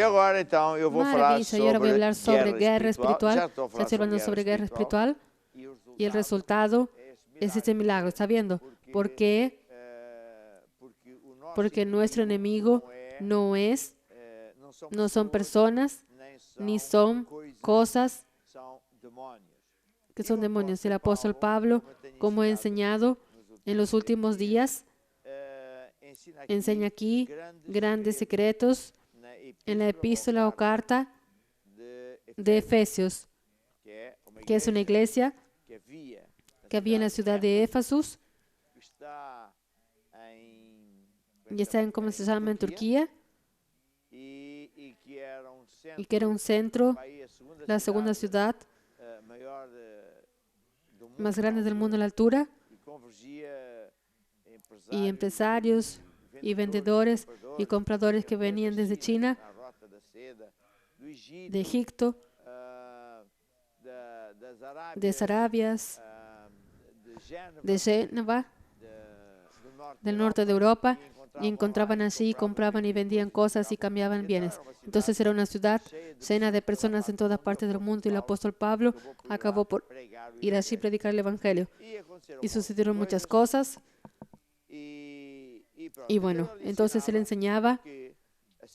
agora então eu vou falar Maravilla. Y ahora voy a hablar sobre guerra Já espiritual. estou a Ya falar estoy hablando sobre guerra espiritual. Y el resultado es este milagro. ¿Está viendo? ¿Por qué? Porque nuestro enemigo no son personas, ni son cosas que son demonios. El apóstol Pablo, como he enseñado en los últimos días, enseña aquí grandes secretos en la epístola o carta de Efesios, que es una iglesia que había en la ciudad de Éfeso y está en, ¿cómo se llama?, en Turquía, y que era un centro, la segunda ciudad más grande del mundo en la altura, y empresarios y vendedores y compradores que venían desde China, de Egipto, de Sarabias, de Génova, del norte de Europa, y encontraban allí, compraban y vendían cosas y cambiaban bienes. Entonces era una ciudad llena de personas en todas partes del mundo, y el apóstol Pablo acabó por ir allí y predicar el Evangelio. Y sucedieron muchas cosas. Y bueno, entonces él enseñaba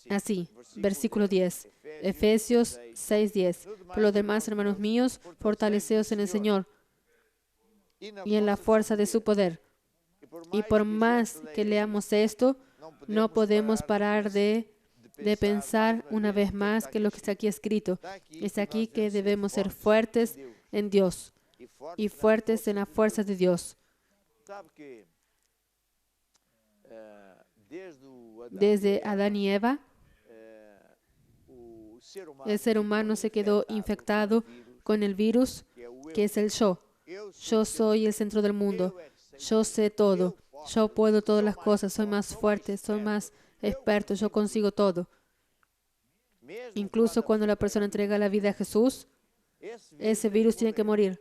así, versículo 10, Efesios 6:10. Por lo demás, hermanos míos, fortaleceos en el Señor y en la fuerza de su poder. Y por más que leamos esto, no podemos parar de pensar una vez más que lo que está aquí escrito. Está aquí que debemos ser fuertes en Dios y fuertes en la fuerza de Dios. Desde Adán y Eva, el ser humano se quedó infectado con el virus, que es el yo. Yo soy el centro del mundo. Yo sé todo. Yo puedo todas las cosas. Soy más fuerte. Soy más experto. Yo consigo todo. Incluso cuando la persona entrega la vida a Jesús, ese virus tiene que morir.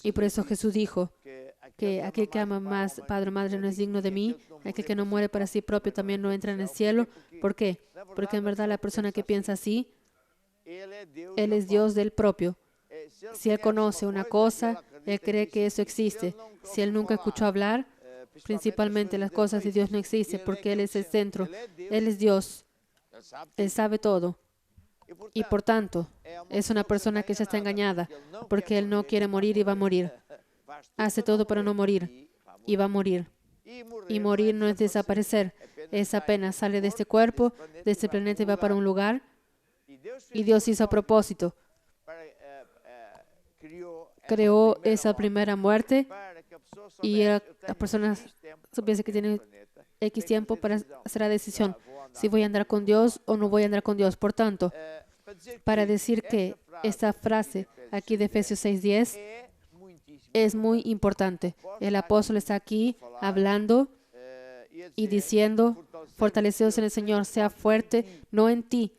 Y por eso Jesús dijo que aquel que ama más padre o madre no es digno de mí. Aquel que no muere para sí propio también no entra en el cielo. ¿Por qué? Porque en verdad la persona que piensa así, él es Dios del propio. Si él conoce una cosa, él cree que eso existe. Si él nunca escuchó hablar, principalmente las cosas de Dios no existen, porque Él es el centro. Él es Dios. Él sabe todo. Y por tanto, es una persona que ya está engañada, porque Él no quiere morir y va a morir. Hace todo para no morir y va a morir. Y morir no es desaparecer, es apenas sale de este cuerpo, de este planeta y va para un lugar. Y Dios hizo a propósito. Creó esa primera muerte y las personas supiesen que tienen X tiempo para hacer la decisión si voy a andar con Dios o no voy a andar con Dios. Por tanto, para decir que esta frase aquí de Efesios 6:10 es muy importante. El apóstol está aquí hablando y diciendo, fortaleceos en el Señor, sea fuerte, no en ti.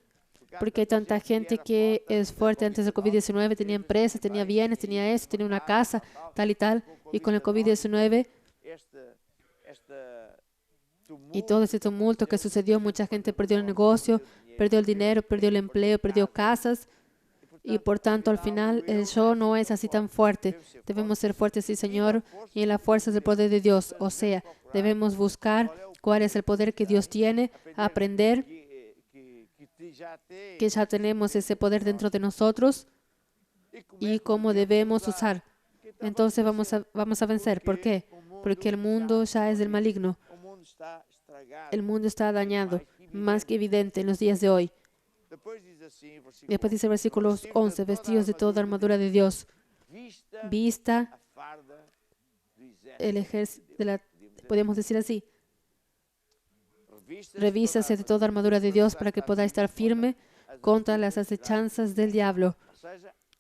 Porque hay tanta gente que es fuerte antes del COVID-19, tenía empresas, tenía bienes, tenía eso, tenía una casa, tal y tal. Y con el COVID-19 y todo ese tumulto que sucedió, mucha gente perdió el negocio, perdió el dinero, perdió el empleo, perdió casas. Y por tanto, al final, el yo no es así tan fuerte. Debemos ser fuertes, sí, Señor, y en la fuerza del poder de Dios. O sea, debemos buscar cuál es el poder que Dios tiene, aprender que ya tenemos ese poder dentro de nosotros y cómo debemos usar. Entonces vamos a vencer. ¿Por qué? Porque el mundo ya es del maligno. El mundo está dañado, más que evidente en los días de hoy. Después dice el versículo 11, vestidos de toda armadura de Dios. Vista el ejército, podemos decir así. Revísase de toda armadura de Dios para que podáis estar firme contra las acechanzas del diablo.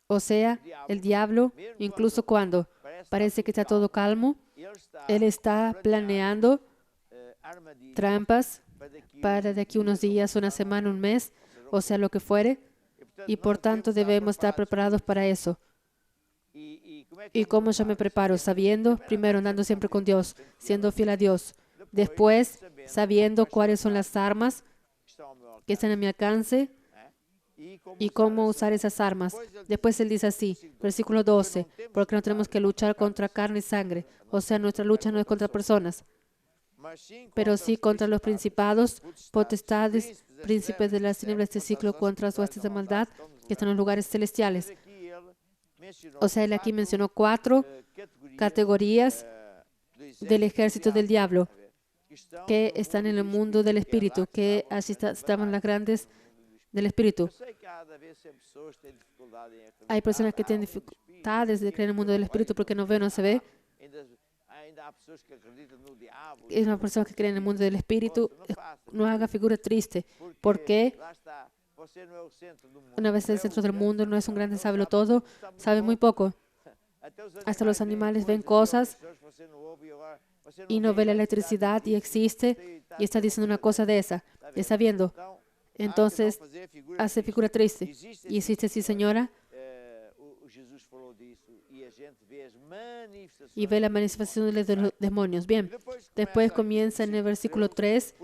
O sea, el diablo, incluso cuando parece que está todo calmo, él está planeando trampas para de aquí unos días, una semana, un mes, o sea, lo que fuere, y por tanto debemos estar preparados para eso. ¿Y cómo yo me preparo? Sabiendo, primero, andando siempre con Dios, siendo fiel a Dios. Después, sabiendo cuáles son las armas que están a mi alcance y cómo usar esas armas. Después Él dice así, versículo 12, porque no tenemos que luchar contra carne y sangre. O sea, nuestra lucha no es contra personas, pero sí contra los principados, potestades, príncipes de las tinieblas de este ciclo, contra las huestes de maldad que están en los lugares celestiales. O sea, Él aquí mencionó 4 categorías del ejército del diablo que están en el mundo del espíritu, que así estaban las grandes del espíritu. Hay personas que tienen dificultades de creer en el mundo del espíritu porque no ve, no se ve. Es una persona que cree en el mundo del espíritu. No haga figura triste, porque una vez en el centro del mundo no es un grande sábelo todo, sabe muy poco. Hasta los animales ven cosas y no ve la electricidad y existe y está diciendo una cosa de esa. Está viendo. Entonces hace figura triste. Y existe, sí, señora. Y ve la manifestación de los demonios. Bien, después comienza en el versículo 3,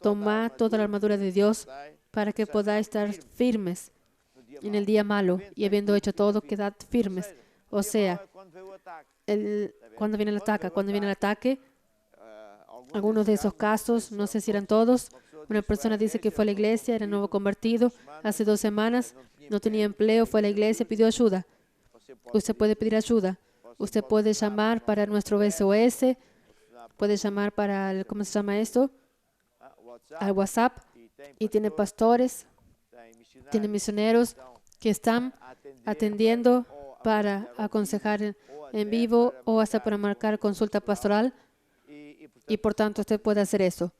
tomad toda la armadura de Dios para que podáis estar firmes en el día malo, y habiendo hecho todo, quedad firmes. O sea, cuando viene el ataque, algunos de esos casos, no sé si eran todos, una persona dice que fue a la iglesia, era nuevo convertido, hace 2 semanas, no tenía empleo, fue a la iglesia, pidió ayuda. Usted puede pedir ayuda. Usted puede llamar para nuestro SOS, puede llamar para el, ¿cómo se llama esto? Al WhatsApp. Y tiene pastores, tiene misioneros que están atendiendo para aconsejar en vivo o hasta para marcar consulta pastoral. Y por tanto usted puede hacer eso.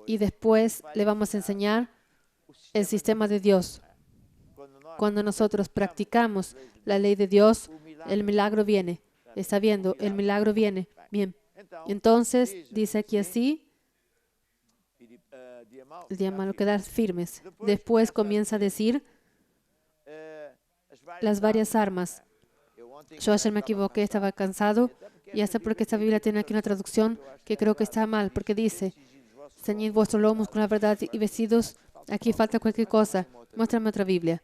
Y después le vamos a enseñar el sistema de Dios. Cuando nosotros practicamos la ley de Dios, el milagro viene. ¿Está viendo? El milagro viene. Bien. Entonces, dice aquí así, el día malo, quedar firmes. Después comienza a decir las varias armas. Yo ayer me equivoqué, estaba cansado, y hasta porque esta Biblia tiene aquí una traducción que creo que está mal, porque dice, ceñid vuestros lomos con la verdad y vestidos. Aquí falta cualquier cosa. Muéstrame otra Biblia.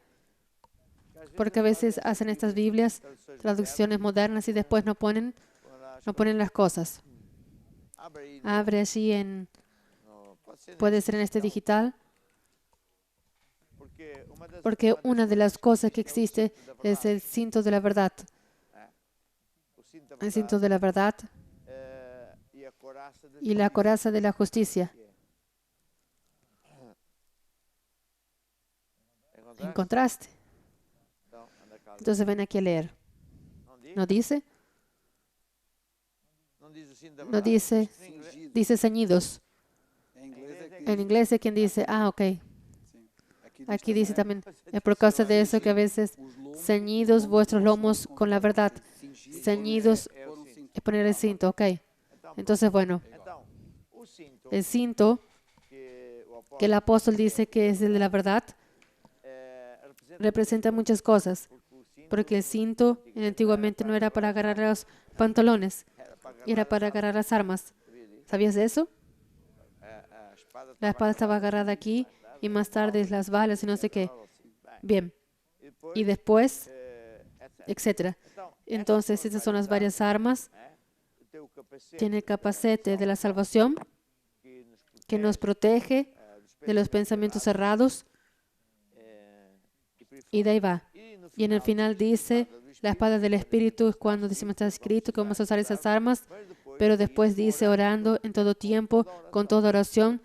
Porque a veces hacen estas Biblias, traducciones modernas, y después no ponen las cosas. Abre allí puede ser en este digital. Porque una de las cosas que existe es el cinto de la verdad. El cinto de la verdad y la coraza de la justicia. ¿Encontraste? Entonces ven aquí a leer. ¿No dice? No dice, dice ceñidos. En inglés es quien dice, ok. Aquí dice también, es por causa de eso que a veces ceñidos vuestros lomos con la verdad. Ceñidos es poner el cinto, ok. Entonces, bueno, el cinto que el apóstol dice que es el de la verdad representa muchas cosas, porque el cinto antiguamente no era para agarrar los pantalones, era para agarrar las armas. ¿Sabías de eso? La espada estaba agarrada aquí y más tarde las balas y no sé qué. Bien. Y después, etcétera. Entonces, estas son las varias armas. Tiene el capacete de la salvación que nos protege de los pensamientos cerrados. Y de ahí va. Y en el final dice, la espada del Espíritu es cuando decimos está escrito que vamos a usar esas armas, pero después dice orando en todo tiempo, con toda oración,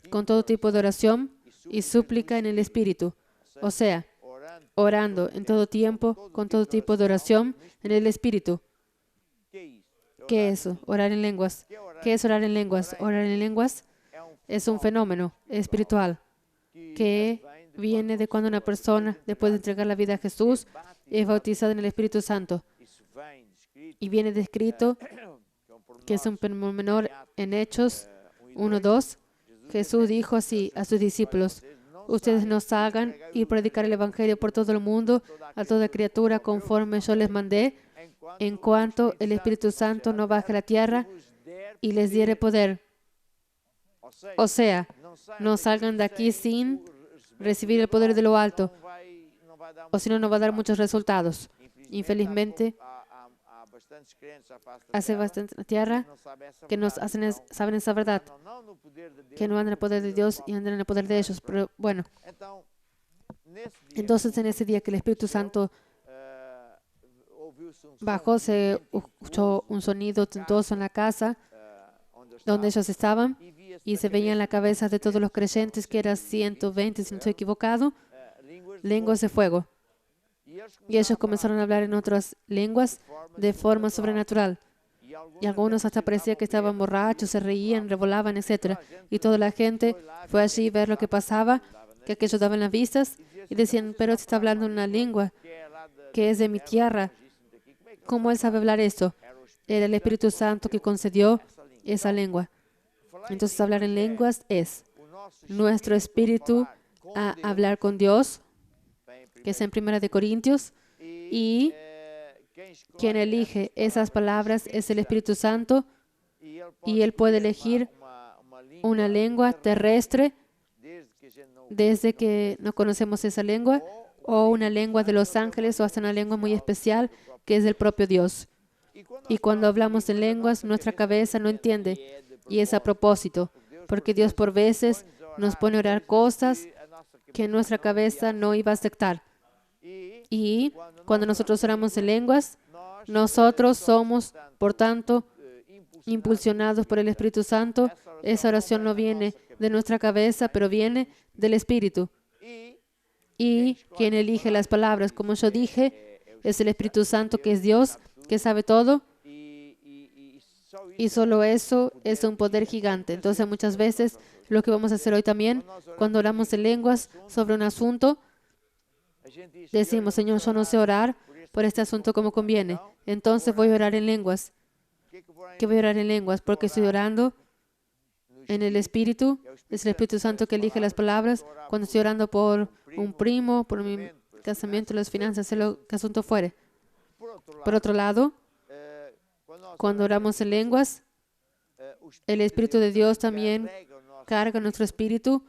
con todo tipo de oración y súplica en el Espíritu. O sea, orando en todo tiempo, con todo tipo de oración en el Espíritu. ¿Qué es eso? Orar en lenguas. ¿Qué es orar en lenguas? Orar en lenguas es un fenómeno espiritual que viene de cuando una persona, después de entregar la vida a Jesús, es bautizada en el Espíritu Santo. Y viene descrito que es un fenómeno en Hechos 1:2. Jesús dijo así a sus discípulos, ustedes no salgan y predicar el Evangelio por todo el mundo, a toda criatura, conforme yo les mandé, en cuanto el Espíritu Santo no baje a la tierra y les diere poder. O sea, no salgan de aquí sin recibir el poder de lo alto, o si no, no va a dar muchos resultados. Infelizmente, hace bastante en la tierra que nos saben esa verdad, que no andan en el poder de Dios y andan en el poder de ellos. Pero bueno, entonces en ese día que el Espíritu Santo bajó, se escuchó un sonido tentoso en la casa donde ellos estaban y se veía en la cabeza de todos los creyentes, que era 120, si no estoy equivocado, lenguas de fuego. Y ellos comenzaron a hablar en otras lenguas de forma sobrenatural. Y algunos hasta parecía que estaban borrachos, se reían, revolaban, etc. Y toda la gente fue allí a ver lo que pasaba, que aquellos daban las vistas y decían, pero él está hablando en una lengua que es de mi tierra. ¿Cómo él sabe hablar esto? Era el Espíritu Santo que concedió esa lengua. Entonces, hablar en lenguas es nuestro espíritu a hablar con Dios, que es en 1 de Corintios, y quien elige esas palabras es el Espíritu Santo, y Él puede elegir una lengua terrestre desde que no conocemos esa lengua, o una lengua de los ángeles, o hasta una lengua muy especial que es del propio Dios. Y cuando hablamos en lenguas, nuestra cabeza no entiende, y es a propósito, porque Dios por veces nos pone a orar cosas que nuestra cabeza no iba a aceptar. Y cuando nosotros oramos en lenguas, nosotros somos, por tanto, impulsionados por el Espíritu Santo. Esa oración no viene de nuestra cabeza, pero viene del Espíritu. Y quien elige las palabras, como yo dije, es el Espíritu Santo, que es Dios, que sabe todo. Y solo eso es un poder gigante. Entonces, muchas veces, lo que vamos a hacer hoy también, cuando oramos en lenguas sobre un asunto, decimos, Señor, yo no sé orar por este asunto como conviene. Entonces voy a orar en lenguas. ¿Qué voy a orar en lenguas? Porque estoy orando en el Espíritu. Es el Espíritu Santo que elige las palabras. Cuando estoy orando por un primo, por mi casamiento, las finanzas, sea lo que asunto fuere. Por otro lado, cuando oramos en lenguas, el Espíritu de Dios también carga nuestro espíritu.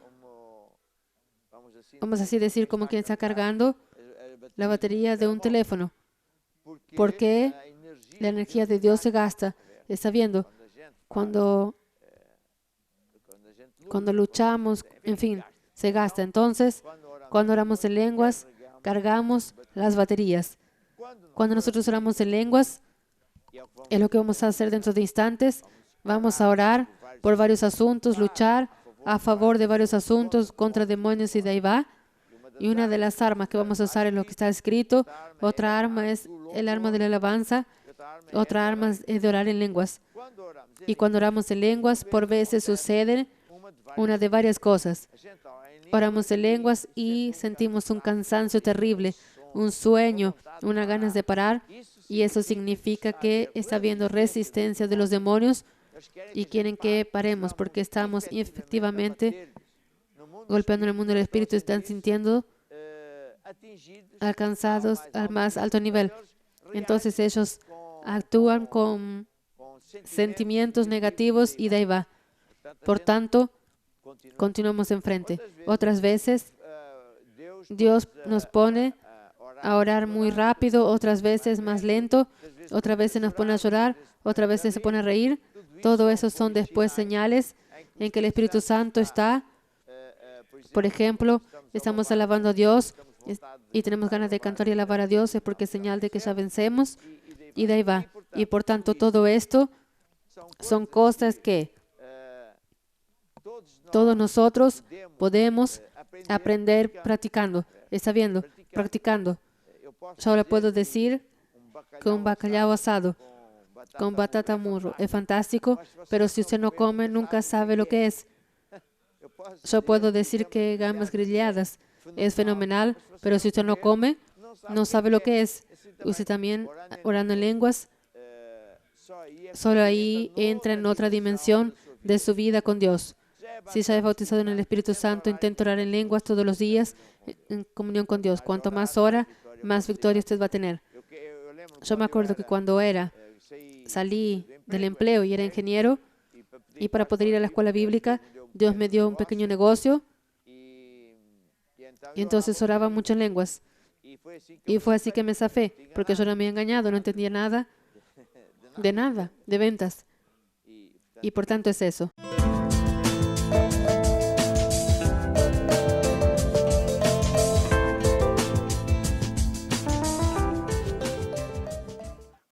Vamos así decir, como quien está cargando la batería de un teléfono. Porque la energía de Dios se gasta. Está viendo, cuando luchamos, en fin, se gasta. Entonces, cuando oramos en lenguas, cargamos las baterías. Cuando nosotros oramos en lenguas, es lo que vamos a hacer dentro de instantes. Vamos a orar por varios asuntos, luchar a favor de varios asuntos contra demonios y de ahí va. Y una de las armas que vamos a usar es lo que está escrito. Otra arma es el arma de la alabanza. Otra arma es de orar en lenguas. Y cuando oramos en lenguas, por veces sucede una de varias cosas. Oramos en lenguas y sentimos un cansancio terrible, un sueño, unas ganas de parar. Y eso significa que está habiendo resistencia de los demonios y quieren que paremos porque estamos efectivamente golpeando en el mundo del espíritu, están sintiendo alcanzados al más alto nivel. Entonces ellos actúan con sentimientos negativos y de ahí va. Por tanto, continuamos enfrente. Otras veces, Dios nos pone a orar muy rápido, otras veces más lento, otras veces nos pone a llorar, otras veces se pone a reír. Todo eso son después señales en que el Espíritu Santo está. Por ejemplo, estamos alabando a Dios y tenemos ganas de cantar y alabar a Dios, es porque es señal de que ya vencemos y de ahí va. Y por tanto, todo esto son cosas que todos nosotros podemos aprender practicando. ¿Está viendo? Practicando. Yo le puedo decir que un bacalao asado con batata murro es fantástico, pero si usted no come, nunca sabe lo que es. Yo puedo decir que gambas grilladas es fenomenal, pero si usted no come, no sabe lo que es. Usted también, orando en lenguas, solo ahí entra en otra dimensión de su vida con Dios. Si ya es bautizado en el Espíritu Santo, intenta orar en lenguas todos los días en comunión con Dios. Cuanto más ora, más victoria usted va a tener. Yo me acuerdo que cuando salí del empleo y era ingeniero, y para poder ir a la escuela bíblica, Dios me dio un pequeño negocio y entonces oraba mucho en lenguas. Y fue así que me zafé, porque yo no me había engañado, no entendía nada, de ventas. Y por tanto es eso.